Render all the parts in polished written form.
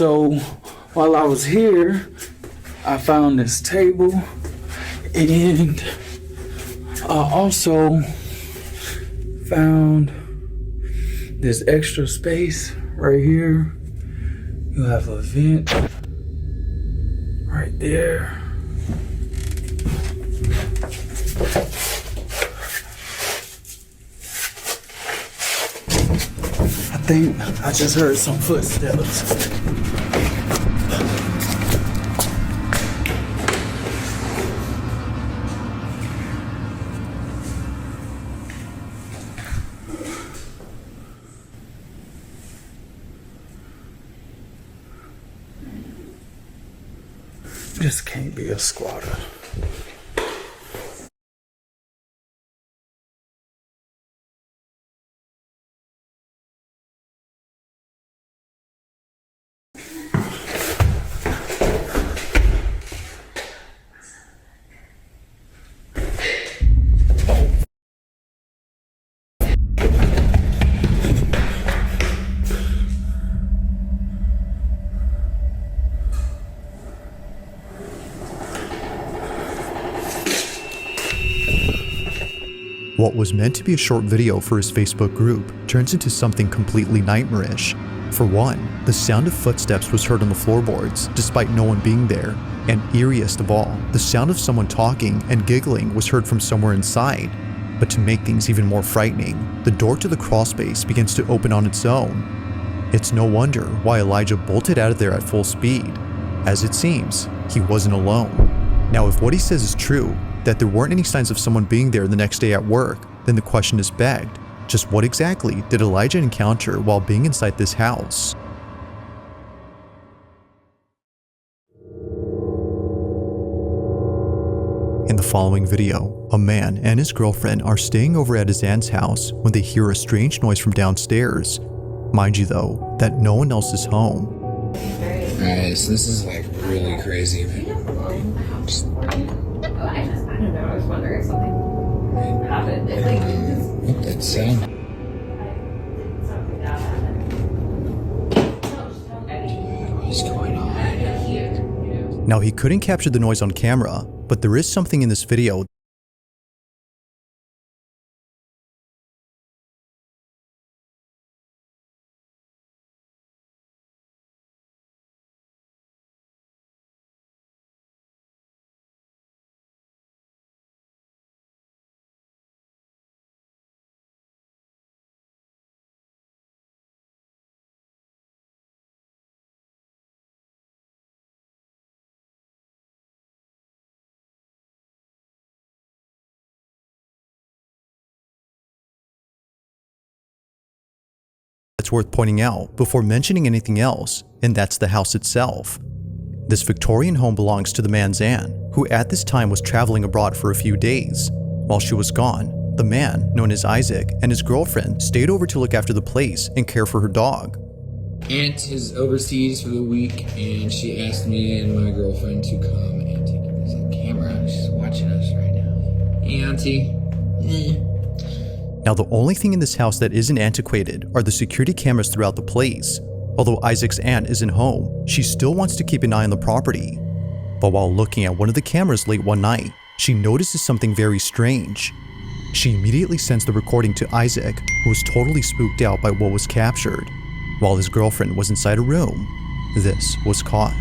So while I was here, I found this table, and I also found this extra space right here. You have a vent right there. I think I just heard some footsteps. This can't be a squatter. What was meant to be a short video for his Facebook group turns into something completely nightmarish. For one, the sound of footsteps was heard on the floorboards despite no one being there, and eeriest of all, the sound of someone talking and giggling was heard from somewhere inside. But to make things even more frightening, the door to the crawl space begins to open on its own. It's no wonder why Elijah bolted out of there at full speed. As it seems, he wasn't alone. Now, if what he says is true, that there weren't any signs of someone being there the next day at work, then the question is begged, just what exactly did Elijah encounter while being inside this house? In the following video, a man and his girlfriend are staying over at his aunt's house when they hear a strange noise from downstairs. Mind you though, that no one else is home. Alright, so this is like really crazy, man. Just, I don't know, I was wondering if something happened. what that sound? What's going on? Now, he couldn't capture the noise on camera, but there is something in this video that's worth pointing out before mentioning anything else, and that's the house itself. This Victorian home belongs to the man's aunt, who at this time was traveling abroad for a few days. While she was gone, the man, known as Isaac, and his girlfriend stayed over to look after the place and care for her dog. Aunt is overseas for the week, and she asked me and my girlfriend to come and take this on camera. She's watching us right now. Hey, Auntie. Now, the only thing in this house that isn't antiquated are the security cameras throughout the place. Although Isaac's aunt isn't home, she still wants to keep an eye on the property. But while looking at one of the cameras late one night, she notices something very strange. She immediately sends the recording to Isaac, who was totally spooked out by what was captured. While his girlfriend was inside a room, this was caught.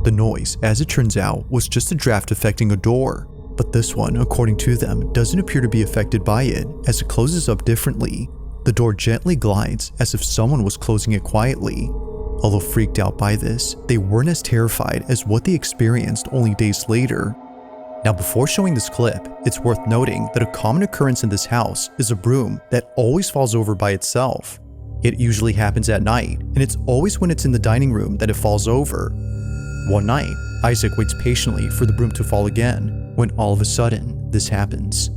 The noise, as it turns out, was just a draft affecting a door, but this one, according to them, doesn't appear to be affected by it, as it closes up differently. The door gently glides as if someone was closing it quietly. Although freaked out by this, they weren't as terrified as what they experienced only days later. Now, before showing this clip, it's worth noting that a common occurrence in this house is a broom that always falls over by itself. It usually happens at night, and it's always when it's in the dining room that it falls over. One night, Isaac waits patiently for the broom to fall again, when all of a sudden, this happens.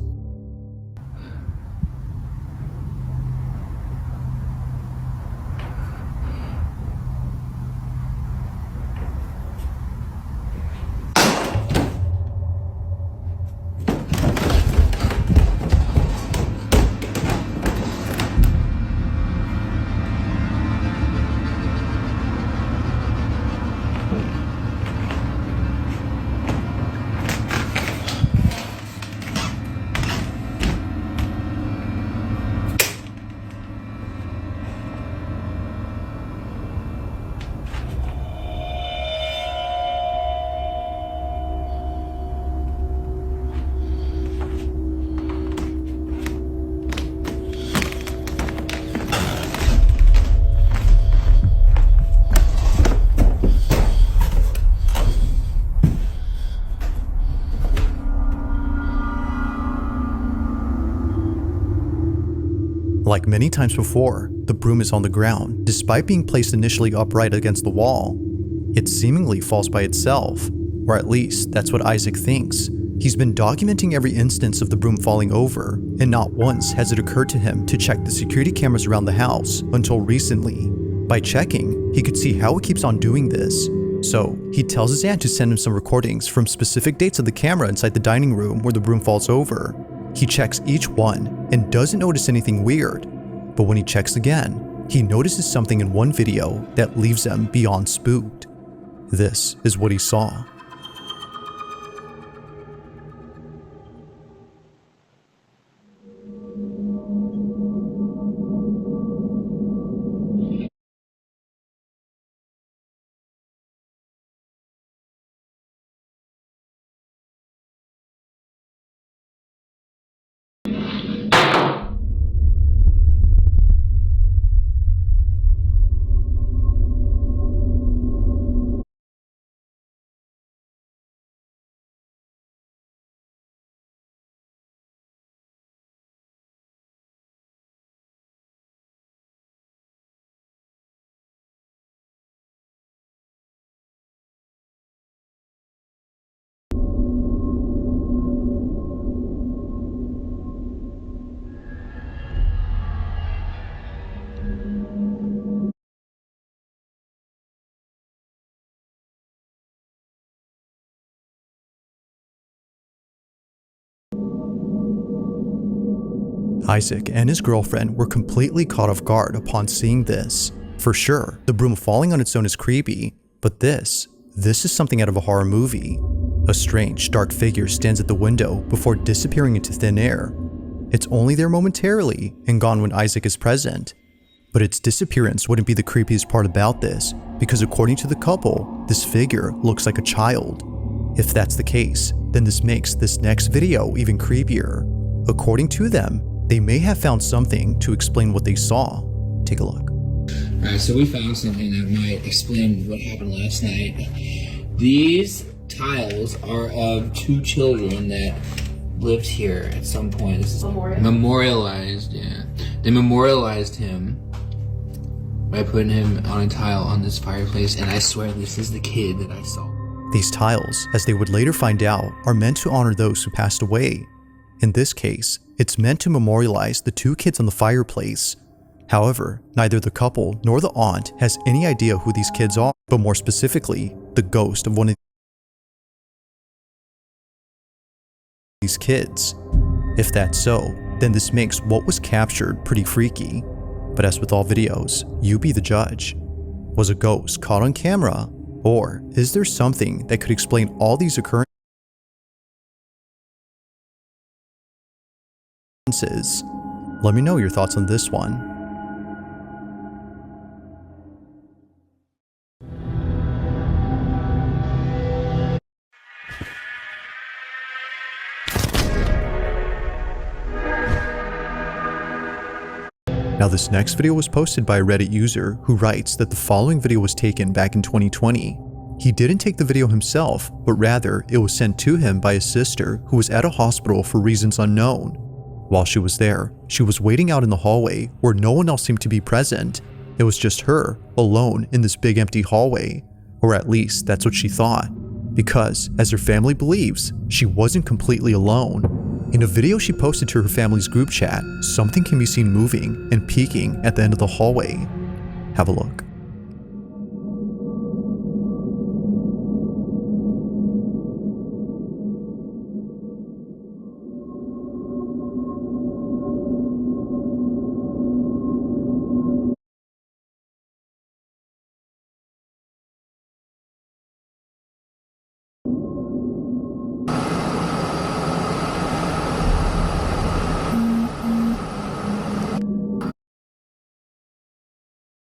Like many times before, the broom is on the ground, despite being placed initially upright against the wall. It seemingly falls by itself, or at least that's what Isaac thinks. He's been documenting every instance of the broom falling over, and not once has it occurred to him to check the security cameras around the house until recently. By checking, he could see how it keeps on doing this. So, he tells his aunt to send him some recordings from specific dates of the camera inside the dining room where the broom falls over. He checks each one and doesn't notice anything weird, but when he checks again, he notices something in one video that leaves him beyond spooked. This is what he saw. Isaac and his girlfriend were completely caught off guard upon seeing this. For sure, the broom falling on its own is creepy, but this is something out of a horror movie. A strange, dark figure stands at the window before disappearing into thin air. It's only there momentarily and gone when Isaac is present. But its disappearance wouldn't be the creepiest part about this, because according to the couple, this figure looks like a child. If that's the case, then this makes this next video even creepier. According to them, they may have found something to explain what they saw. Take a look. Alright, so we found something that might explain what happened last night. These tiles are of two children that lived here at some point. This is memorialized, yeah. They memorialized him by putting him on a tile on this fireplace, and I swear this is the kid that I saw. These tiles, as they would later find out, are meant to honor those who passed away. In this case, it's meant to memorialize the two kids on the fireplace. However, neither the couple nor the aunt has any idea who these kids are, but more specifically, the ghost of one of these kids. If that's so, then this makes what was captured pretty freaky. But as with all videos, you be the judge. Was a ghost caught on camera? Or is there something that could explain all these occurrences? Let me know your thoughts on this one. Now this next video was posted by a Reddit user who writes that the following video was taken back in 2020. He didn't take the video himself, but rather it was sent to him by his sister who was at a hospital for reasons unknown. While she was there, she was waiting out in the hallway where no one else seemed to be present. It was just her, alone in this big empty hallway. Or at least that's what she thought. Because, as her family believes, she wasn't completely alone. In a video she posted to her family's group chat, something can be seen moving and peeking at the end of the hallway. Have a look.